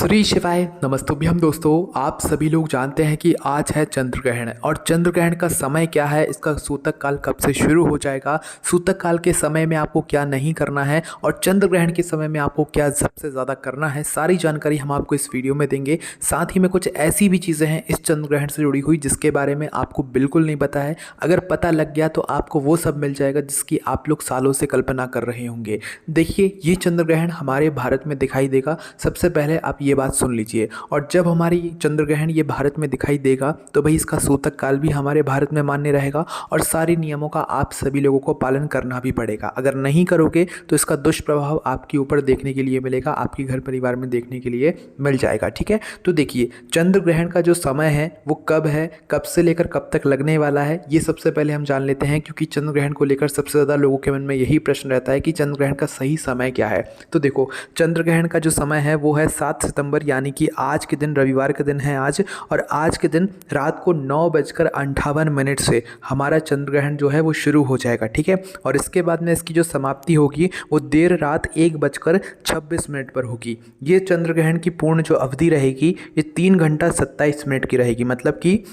श्री शिवाय नमस्तुभ्यम दोस्तों। आप सभी लोग जानते हैं कि आज है चंद्र ग्रहण और चंद्र ग्रहण का समय क्या है, इसका सूतक काल कब से शुरू हो जाएगा, सूतक काल के समय में आपको क्या नहीं करना है और चंद्र ग्रहण के समय में आपको क्या सबसे ज़्यादा करना है, सारी जानकारी हम आपको इस वीडियो में देंगे। साथ ही में कुछ ऐसी भी चीज़ें हैं इस चंद्र ग्रहण से जुड़ी हुई जिसके बारे में आपको बिल्कुल नहीं पता है। अगर पता लग गया तो आपको वो सब मिल जाएगा जिसकी आप लोग सालों से कल्पना कर रहे होंगे। देखिए, ये चंद्र ग्रहण हमारे भारत में दिखाई देगा। सबसे पहले आप ये बात सुन लीजिए, और जब हमारी चंद्र ग्रहण ये भारत में दिखाई देगा तो भाई इसका सूतक काल भी हमारे भारत में मान्य रहेगा और सारे नियमों का आप सभी लोगों को पालन करना भी पड़ेगा। अगर नहीं करोगे तो इसका दुष्प्रभाव आपके ऊपर देखने के लिए मिलेगा, आपके घर परिवार में देखने के लिए मिल जाएगा। ठीक है, तो देखिए चंद्र ग्रहण का जो समय है वो कब है, कब से लेकर कब तक लगने वाला है, ये सबसे पहले हम जान लेते हैं। क्योंकि चंद्र ग्रहण को लेकर सबसे ज़्यादा लोगों के मन में यही प्रश्न रहता है कि चंद्र ग्रहण का सही समय क्या है। तो देखो, चंद्र ग्रहण का जो समय है वो है 7 सितंबर, यानी कि आज के दिन, रविवार का दिन है आज, और आज के दिन रात को 9:58 से हमारा चंद्र ग्रहण जो है वो शुरू हो जाएगा। ठीक है, और इसके बाद में इसकी जो समाप्ति होगी वो देर रात 1:26 पर होगी। ये चंद्र ग्रहण की पूर्ण जो अवधि रहेगी ये 3 घंटा 27 मिनट की रहेगी। मतलब कि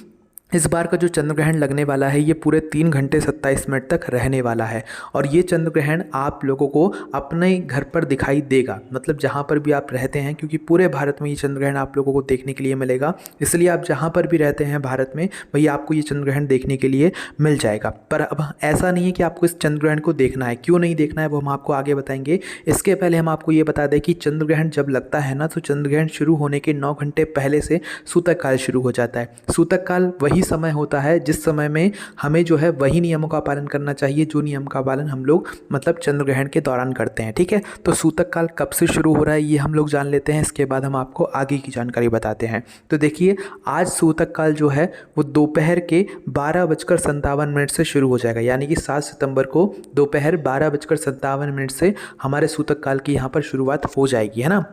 इस बार का जो चंद्र ग्रहण लगने वाला है ये पूरे 3 घंटे 27 मिनट तक रहने वाला है। और ये चंद्र ग्रहण आप लोगों को अपने घर पर दिखाई देगा, मतलब जहाँ पर भी आप रहते हैं, क्योंकि पूरे भारत में ये चंद्र ग्रहण आप लोगों को देखने के लिए मिलेगा। इसलिए आप जहाँ पर भी रहते हैं भारत में, वही आपको ये चंद्र ग्रहण देखने के लिए मिल जाएगा। पर अब ऐसा नहीं है कि आपको इस चंद्र ग्रहण को देखना है। क्यों नहीं देखना है वो हम आपको आगे बताएंगे। इसके पहले हम आपको ये बता दें कि चंद्र ग्रहण जब लगता है ना, तो चंद्र ग्रहण शुरू होने के 9 घंटे पहले से सूतक काल शुरू हो जाता है। सूतक काल वही समय होता है जिस समय में हमें जो है वही नियमों का पालन करना चाहिए जो नियम का पालन हम लोग मतलब चंद्र ग्रहण के दौरान करते हैं। ठीक है, तो सूतक काल कब से शुरू हो रहा है ये हम लोग जान लेते हैं। इसके बाद हम आपको आगे की जानकारी बताते हैं। तो देखिए, आज सूतक काल जो है वो दोपहर के 12:57 से शुरू हो जाएगा, यानी कि 7 सितंबर को दोपहर 12:57 से हमारे सूतक काल की यहाँ पर शुरुआत हो जाएगी, है ना।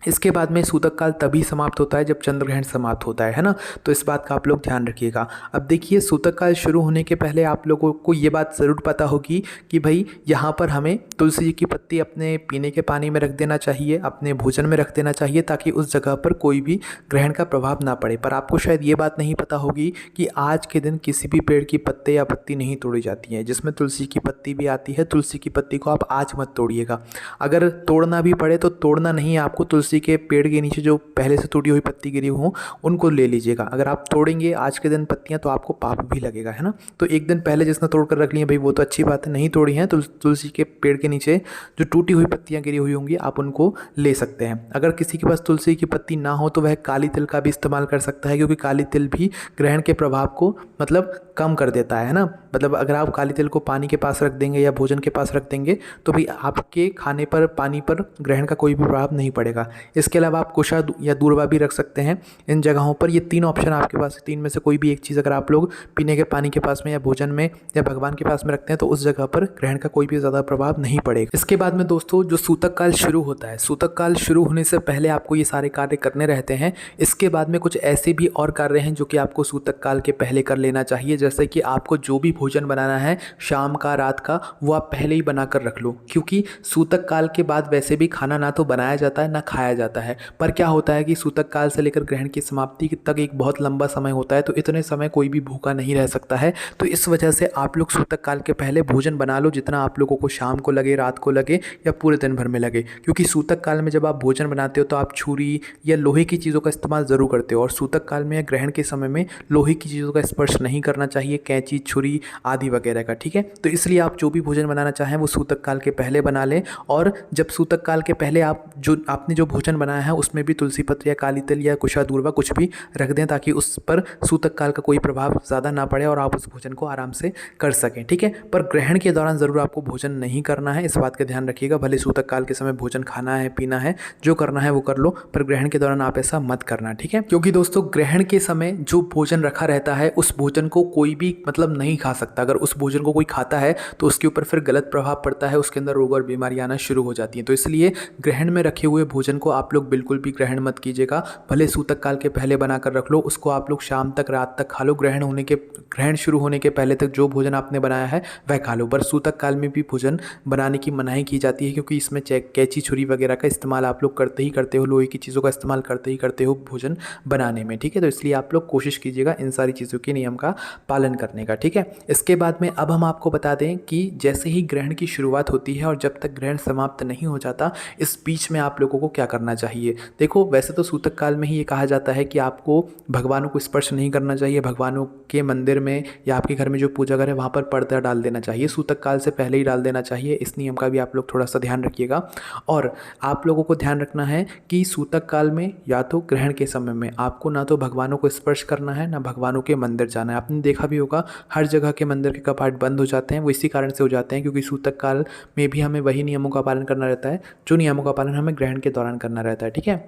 इसके बाद में सूतक काल तभी समाप्त होता है जब चंद्र ग्रहण समाप्त होता है ना। तो इस बात का आप लोग ध्यान रखिएगा। अब देखिए, सूतक काल शुरू होने के पहले आप लोगों को ये बात ज़रूर पता होगी कि भाई यहाँ पर हमें तुलसी जी की पत्ती अपने पीने के पानी में रख देना चाहिए, अपने भोजन में रख देना चाहिए, ताकि उस जगह पर कोई भी ग्रहण का प्रभाव ना पड़े। पर आपको शायद ये बात नहीं पता होगी कि आज के दिन किसी भी पेड़ की पत्ते या पत्ती नहीं तोड़ी जाती है। जिसमें तुलसी की पत्ती भी आती है, तुलसी की पत्ती को आप आज मत तोड़िएगा। अगर तोड़ना भी पड़े तो तोड़ना नहीं है आपको, तुलसी के पेड़ के नीचे जो पहले से टूटी हुई पत्ती गिरी हो उनको ले लीजिएगा। अगर आप तोड़ेंगे आज के दिन पत्तियां तो आपको पाप भी लगेगा, है ना। तो एक दिन पहले जिसने तोड़ कर रख ली है भाई वो तो अच्छी बात है, नहीं तोड़ी है तो तुलसी के पेड़ के नीचे जो टूटी हुई पत्तियां गिरी हुई होंगी आप उनको ले सकते हैं। अगर किसी के पास तुलसी की पत्ती ना हो तो वह काली तिल का भी इस्तेमाल कर सकता है, क्योंकि काली तिल भी ग्रहण के प्रभाव को मतलब कम कर देता है ना। मतलब अगर आप काली तिल को पानी के पास रख देंगे या भोजन के पास रख देंगे तो भाई आपके खाने पर, पानी पर ग्रहण का कोई भी प्रभाव नहीं पड़ेगा। इसके अलावा आप कुशा या दूर्वा भी रख सकते हैं इन जगहों पर। ये 3 ऑप्शन आपके पास है, 3 में से कोई भी एक चीज़ अगर आप लोग पीने के पानी के पास में या भोजन में या भगवान के पास में रखते हैं तो उस जगह पर ग्रहण का कोई भी ज़्यादा प्रभाव नहीं पड़ेगा। इसके बाद में दोस्तों जो सूतक काल शुरू होता है, सूतक काल शुरू होने से पहले आपको ये सारे कार्य करने रहते हैं। इसके बाद में कुछ ऐसे भी और कार्य हैं जो कि आपको सूतक काल के पहले कर लेना चाहिए। जैसे कि आपको जो भी भोजन बनाना है शाम का, रात का, वो आप पहले ही बना कर रख लो, क्योंकि सूतक काल के बाद वैसे भी खाना ना तो बनाया जाता है ना खाया जाता है। पर क्या होता है कि सूतक काल से लेकर ग्रहण की समाप्ति तक एक बहुत लंबा समय होता है, तो इतने समय कोई भी भूखा नहीं रह सकता है। तो इस वजह से आप लोग सूतक काल के पहले भोजन बना लो जितना आप लोगों को शाम को लगे, रात को लगे या पूरे दिन भर में लगे। क्योंकि सूतक काल में जब आप भोजन बनाते हो तो आप छुरी या लोहे की चीज़ों का इस्तेमाल ज़रूर करते हो, और सूतक काल में या ग्रहण के समय में लोहे की चीज़ों का स्पर्श नहीं करना चाहिए, कैंची, छुरी आदि वगैरह का। ठीक है, तो इसलिए आप जो भी भोजन बनाना चाहें वो सूतक काल के पहले बना लें। और जब सूतक काल के पहले आपने जो भोजन बनाया है उसमें भी तुलसी पत्र या काली तिल या कुशा दूर्वा कुछ भी रख दें, ताकि उस पर सूतक काल का कोई प्रभाव ज़्यादा ना पड़े और आप उस भोजन को आराम से कर सकें। ठीक है, पर ग्रहण के दौरान ज़रूर आपको भोजन नहीं करना है, इस बात का ध्यान रखिएगा। भले सूतक काल के समय भोजन खाना है, पीना है, जो करना है वो कर लो, पर ग्रहण के दौरान आप ऐसा मत करना। ठीक है, क्योंकि दोस्तों ग्रहण के समय जो भोजन रखा रहता है उस भोजन को कोई भी मतलब नहीं खा सकता। अगर उस भोजन को कोई खाता है तो उसके ऊपर फिर गलत प्रभाव पड़ता है, उसके अंदर रोग और बीमारियां आना शुरू हो जाती हैं। तो इसलिए ग्रहण में रखे हुए भोजन को आप लोग बिल्कुल भी ग्रहण मत कीजिएगा। भले सूतक काल के पहले बनाकर रख लो, उसको आप लोग शाम तक रात तक खा लो। ग्रहण शुरू होने के पहले तक जो भोजन आपने बनाया है वह खा लो। पर सूतक काल में भी भोजन बनाने की मनाही की जाती है, क्योंकि इसमें कैंची छुरी वगैरह का इस्तेमाल आप लोग करते ही करते हो, लोहे की चीज़ों का इस्तेमाल करते ही करते हो भोजन बनाने में, ठीक है। तो इसलिए आप लोग कोशिश कीजिएगा इन सारी चीज़ों के नियम का पालन करने का, ठीक है। इसके बाद में अब हम आपको बता दें कि जैसे ही ग्रहण की शुरुआत होती है और जब तक ग्रहण समाप्त नहीं हो जाता, इस बीच में आप लोगों को क्या करना चाहिए। देखो, वैसे तो सूतक काल में ही ये कहा जाता है कि आपको भगवानों को स्पर्श नहीं करना चाहिए, भगवानों के मंदिर में या आपके घर में जो पूजा घर है वहाँ पर पर्दा डाल देना चाहिए, सूतक काल से पहले ही डाल देना चाहिए। इस नियम का भी आप लोग थोड़ा सा ध्यान रखिएगा। और आप लोगों को ध्यान रखना है कि सूतक काल में या तो ग्रहण के समय में आपको ना तो भगवानों को स्पर्श करना है, ना भगवानों के मंदिर जाना है। आपने देखा भी होगा हर जगह के मंदिर के कपाट बंद हो जाते हैं, वो इसी कारण से हो जाते हैं क्योंकि सूतक काल में भी हमें वही नियमों का पालन करना रहता है जो नियमों का पालन हमें ग्रहण के दौरान करना रहता है, ठीक है।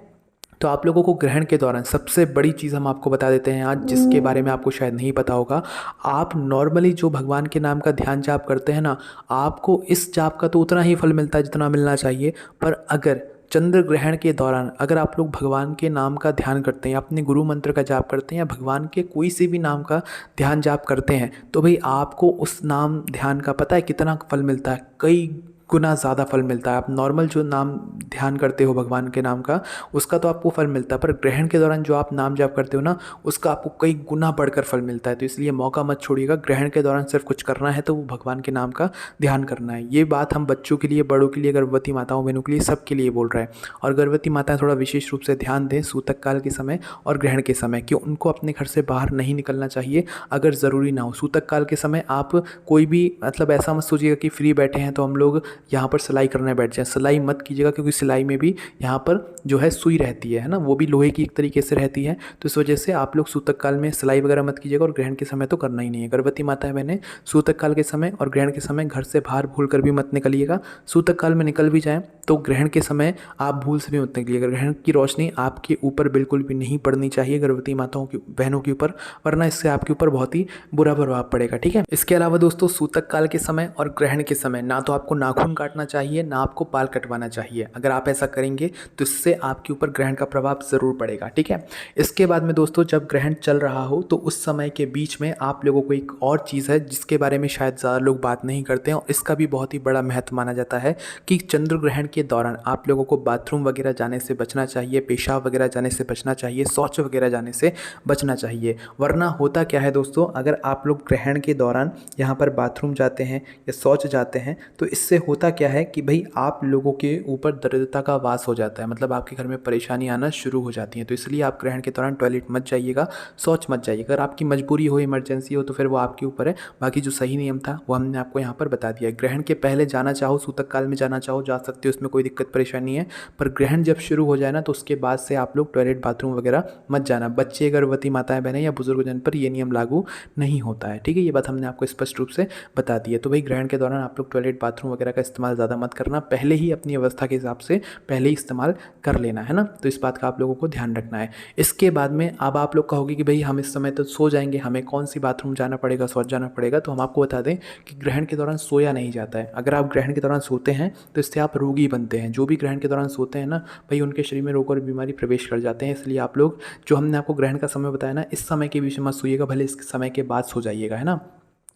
तो आप लोगों को ग्रहण के दौरान सबसे बड़ी चीज़ हम आपको बता देते हैं आज, जिसके बारे में आपको शायद नहीं पता होगा। आप नॉर्मली जो भगवान के नाम का ध्यान जाप करते हैं ना, आपको इस जाप का तो उतना ही फल मिलता है जितना मिलना चाहिए। पर अगर चंद्र ग्रहण के दौरान अगर आप लोग भगवान के नाम का ध्यान करते हैं, अपने गुरु मंत्र का जाप करते हैं या भगवान के कोई से भी नाम का ध्यान जाप करते हैं, तो भाई आपको उस नाम ध्यान का पता है कितना फल मिलता है, कई गुना ज़्यादा फल मिलता है। आप नॉर्मल जो नाम ध्यान करते हो भगवान के नाम का, उसका तो आपको फल मिलता है, पर ग्रहण के दौरान जो आप नाम जाप करते हो ना, उसका आपको कई गुना बढ़कर फल मिलता है। तो इसलिए मौका मत छोड़िएगा। ग्रहण के दौरान सिर्फ कुछ करना है तो वो भगवान के नाम का ध्यान करना है। ये बात हम बच्चों के लिए, बड़ों के लिए, गर्भवती माताओं बहनों के लिए, सबके लिए बोल रहा है। और गर्भवती माताएं थोड़ा विशेष रूप से ध्यान दें सूतक काल के समय और ग्रहण के समय कि उनको अपने घर से बाहर नहीं निकलना चाहिए अगर ज़रूरी ना हो। सूतक काल के समय आप कोई भी मतलब ऐसा मत सोचिएगा कि फ्री बैठे हैं तो हम लोग यहाँ पर सिलाई करने बैठ जाए। सिलाई मत कीजिएगा, क्योंकि सिलाई में भी यहाँ पर जो है सुई रहती है ना, वो भी लोहे की एक तरीके से रहती है। तो इस वजह से आप लोग सूतक काल में सिलाई वगैरह मत कीजिएगा और ग्रहण के समय तो करना ही नहीं है। गर्भवती माताएं बहनें सूतक काल के समय और ग्रहण के समय घर से बाहर भूल कर भी मत निकलिएगा। सूतक काल में निकल भी जाएँ तो ग्रहण के समय आप भूल से भी मत निकलिएगा। ग्रहण की रोशनी आपके ऊपर बिल्कुल भी नहीं पड़नी चाहिए, गर्भवती माताओं की बहनों के ऊपर, वरना इससे आपके ऊपर बहुत ही बुरा प्रभाव पड़ेगा, ठीक है। इसके अलावा दोस्तों सूतक काल के समय और ग्रहण के समय ना तो आपको नाखून काटना चाहिए, ना आपको बाल कटवाना चाहिए। अगर आप ऐसा करेंगे तो इससे आपके ऊपर ग्रहण का प्रभाव ज़रूर पड़ेगा, ठीक है। इसके बाद में दोस्तों जब ग्रहण चल रहा हो तो उस समय के बीच में आप लोगों को एक और चीज़ है जिसके बारे में शायद ज़्यादा लोग बात नहीं करते हैं और इसका भी बहुत ही बड़ा महत्व माना जाता है कि चंद्र ग्रहण के दौरान आप लोगों को बाथरूम वगैरह जाने से बचना चाहिए, पेशाब वगैरह जाने से बचना चाहिए, शौच वगैरह जाने से बचना चाहिए। वरना होता क्या है दोस्तों, अगर आप लोग ग्रहण के दौरान यहाँ पर बाथरूम जाते हैं या शौच जाते हैं तो इससे होता क्या है कि भाई आप लोगों के ऊपर दरिद्रता का वास हो जाता है, मतलब आपके घर में परेशानी आना शुरू हो जाती है। तो इसलिए आप ग्रहण के दौरान टॉयलेट मत जाइएगा, शौच मत जाइएगा। अगर आपकी मजबूरी हो, इमरजेंसी हो तो फिर वो आपके ऊपर है। बाकी जो सही नियम था वो हमने आपको यहाँ पर बता दिया है। ग्रहण के पहले जाना चाहो, सूतक काल में जाना चाहो जा सकते हो, उसमें कोई दिक्कत परेशानी है। पर ग्रहण जब शुरू हो जाए ना तो उसके बाद से आप लोग टॉयलेट बाथरूम वगैरह मत जाना। बच्चे, गर्भवती माताएं बहनें या बुजुर्गजन पर ये नियम लागू नहीं होता है, ठीक है। ये बात हमने आपको स्पष्ट रूप से बता दी है। तो भाई ग्रहण के दौरान आप लोग टॉयलेट बाथरूम वगैरह का इस्तेमाल ज़्यादा मत करना, पहले ही अपनी अवस्था के हिसाब से पहले ही इस्तेमाल कर लेना है ना। तो इस बात का आप लोगों को ध्यान रखना है। इसके बाद में अब आप लोग कहोगे कि भाई हम इस समय तो सो जाएंगे, हमें कौन सी बाथरूम जाना पड़ेगा, शौच जाना पड़ेगा। तो हम आपको बता दें कि ग्रहण के दौरान सोया नहीं जाता है। अगर आप ग्रहण के दौरान सोते हैं तो इससे आप रोगी बनते हैं। जो भी ग्रहण के दौरान सोते हैं ना भाई, उनके शरीर में रोग और बीमारी प्रवेश कर जाते हैं। इसलिए आप लोग जो हमने आपको ग्रहण का समय बताया ना, इस समय के बीच में मत सोइएगा, भले इस समय के बाद सो जाइएगा, है ना।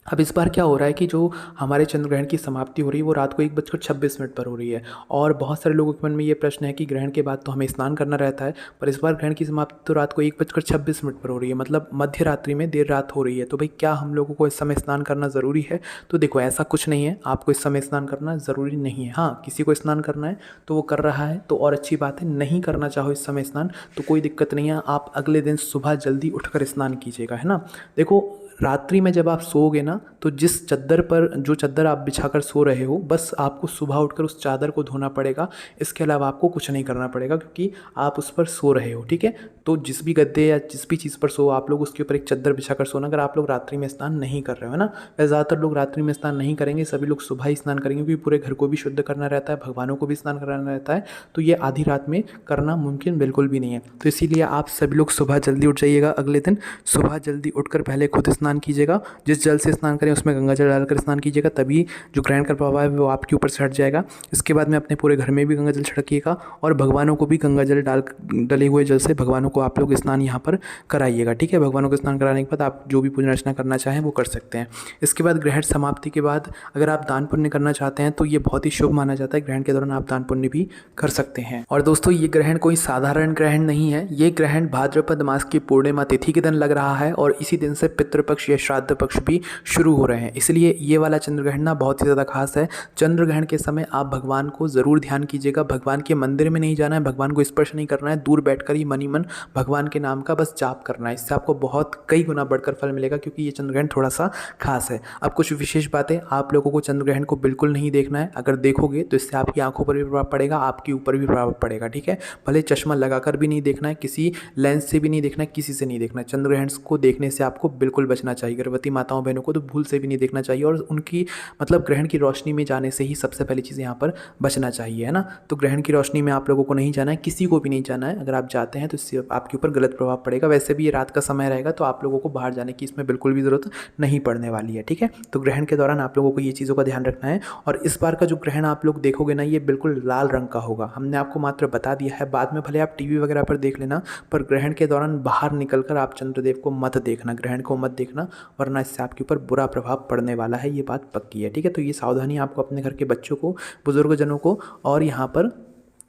अब इस बार क्या हो रहा है कि जो हमारे चंद्र ग्रहण की समाप्ति हो रही है वो रात को 1:26 पर हो रही है। और बहुत सारे लोगों के मन में ये प्रश्न है कि ग्रहण के बाद तो हमें स्नान करना रहता है, पर इस बार ग्रहण की समाप्ति तो रात को 1:26 पर हो रही है, मतलब मध्य रात्रि में देर रात हो रही है। तो भाई क्या हम लोगों को इस समय स्नान करना ज़रूरी है? तो देखो ऐसा कुछ नहीं है, आपको इस समय स्नान करना ज़रूरी नहीं है। हाँ, किसी को स्नान करना है तो वो कर रहा है तो और अच्छी बात है। नहीं करना चाहो इस समय स्नान तो कोई दिक्कत नहीं है, आप अगले दिन सुबह जल्दी उठकर स्नान कीजिएगा, है ना। देखो रात्रि में जब आप सोओगे ना तो जिस चादर पर, जो चादर आप बिछाकर सो रहे हो, बस आपको सुबह उठकर उस चादर को धोना पड़ेगा। इसके अलावा आपको कुछ नहीं करना पड़ेगा क्योंकि आप उस पर सो रहे हो, ठीक है। तो जिस भी गद्दे या जिस भी चीज़ पर सो आप लोग उसके ऊपर एक चद्दर बिछा कर सोना, अगर आप लोग रात्रि में स्नान नहीं कर रहे हो, है ना। वैसे ज़्यादातर लोग रात्रि में स्नान नहीं करेंगे, सभी लोग सुबह ही स्नान करेंगे, क्योंकि पूरे घर को भी शुद्ध करना रहता है, भगवानों को भी स्नान कराना रहता है, तो ये आधी रात में करना मुमकिन बिल्कुल भी नहीं है। तो इसीलिए आप सभी लोग सुबह जल्दी उठ जाइएगा। अगले दिन सुबह जल्दी उठकर पहले खुद स्नान कीजिएगा, जिस जल से स्नान करें उसमें गंगा जल डालकर स्नान कीजिएगा, तभी जो ग्रहण का प्रभाव है वो आपके ऊपर से हट जाएगा। इसके बाद में अपने पूरे घर में भी गंगा जल छिड़किएगा और भगवानों को भी गंगा जल डले हुए जल से भगवानों को आप लोग स्नान यहाँ पर कराइएगा, ठीक है। भगवानों को स्नान कराने के बाद आप जो भी पूजा अर्चना करना चाहें वो कर सकते हैं। इसके बाद ग्रहण समाप्ति के बाद अगर आप दान पुण्य करना चाहते हैं तो ये बहुत ही शुभ माना जाता है। ग्रहण के दौरान आप दान पुण्य भी कर सकते हैं। और दोस्तों ये ग्रहण कोई साधारण ग्रहण नहीं है, ये ग्रहण भाद्रपद मास की पूर्णिमा तिथि के दिन लग रहा है और इसी दिन से पितृपक्ष या श्राद्ध पक्ष भी शुरू हो रहे हैं, इसलिए ये वाला चंद्र ग्रहण ना बहुत ही ज़्यादा खास है। चंद्र ग्रहण के समय आप भगवान को ज़रूर ध्यान कीजिएगा, भगवान के मंदिर में नहीं जाना है, भगवान को स्पर्श नहीं करना है, दूर बैठकर ही मनी मन भगवान के नाम का बस जाप करना है। इससे आपको बहुत कई गुना बढ़कर फल मिलेगा, क्योंकि ये चंद्र ग्रहण थोड़ा सा खास है। अब कुछ विशेष बातें, आप लोगों को चंद्र ग्रहण को बिल्कुल नहीं देखना है, अगर देखोगे तो इससे आपकी आंखों पर भी प्रभाव पड़ेगा, आपके ऊपर भी प्रभाव पड़ेगा, ठीक है। भले चश्मा लगाकर भी नहीं देखना है, किसी लेंस से भी नहीं देखना है, किसी से नहीं देखना है। चंद्र ग्रहण को देखने से आपको बिल्कुल बचना चाहिए। गर्भवती माताओं बहनों को तो भूल से भी नहीं देखना चाहिए और उनकी मतलब ग्रहण की रोशनी में जाने से ही सबसे पहली चीज़ यहाँ पर बचना चाहिए, है ना। तो ग्रहण की रोशनी में आप लोगों को नहीं जाना है, किसी को भी नहीं जाना है। अगर आप जाते हैं तो इससे आपके ऊपर गलत प्रभाव पड़ेगा। वैसे भी ये रात का समय रहेगा तो आप लोगों को बाहर जाने की इसमें बिल्कुल भी ज़रूरत नहीं पड़ने वाली है, ठीक है। तो ग्रहण के दौरान आप लोगों को ये चीज़ों का ध्यान रखना है। और इस बार का जो ग्रहण आप लोग देखोगे ना, ये बिल्कुल लाल रंग का होगा। हमने आपको मात्र बता दिया है, बाद में भले आप टीवी वगैरह पर देख लेना, पर ग्रहण के दौरान बाहर निकलकर आप चंद्रदेव को मत देखना, ग्रहण को मत देखना, वरना इससे आपके ऊपर बुरा प्रभाव पड़ने वाला है, ये बात पक्की है, ठीक है। तो ये सावधानी आपको अपने घर के बच्चों को, बुजुर्गजनों को और यहाँ पर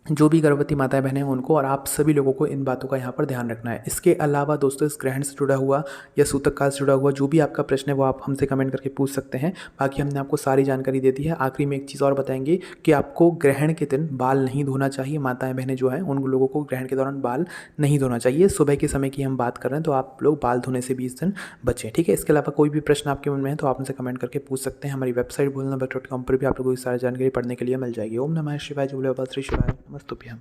जो भी गर्भवती माताएं बहनें हैं उनको और आप सभी लोगों को इन बातों का यहाँ पर ध्यान रखना है। इसके अलावा दोस्तों इस ग्रहण से जुड़ा हुआ या सूतक काल से जुड़ा हुआ जो भी आपका प्रश्न है वो आप हमसे कमेंट करके पूछ सकते हैं। बाकी हमने आपको सारी जानकारी दे दी है। आखिरी में एक चीज़ और बताएंगे कि आपको ग्रहण के दिन बाल नहीं धोना चाहिए। माताएं बहनें जो हैं उन लोगों को ग्रहण के दौरान बाल नहीं धोना चाहिए। सुबह के समय की हम बात कर रहे हैं, तो आप लोग बाल धोने से भी इस दिन बचें, ठीक है। इसके अलावा कोई भी प्रश्न आपके मन में है तो आप हमसे कमेंट करके पूछ सकते हैं। हमारी वेबसाइट भोलेनाथ.com पर भी आप लोगों को सारी जानकारी पढ़ने के लिए मिल जाएगी। ओम नमः शिवाय, जय भोले बाबा श्री शिवाय, नमस्तुभ्यं।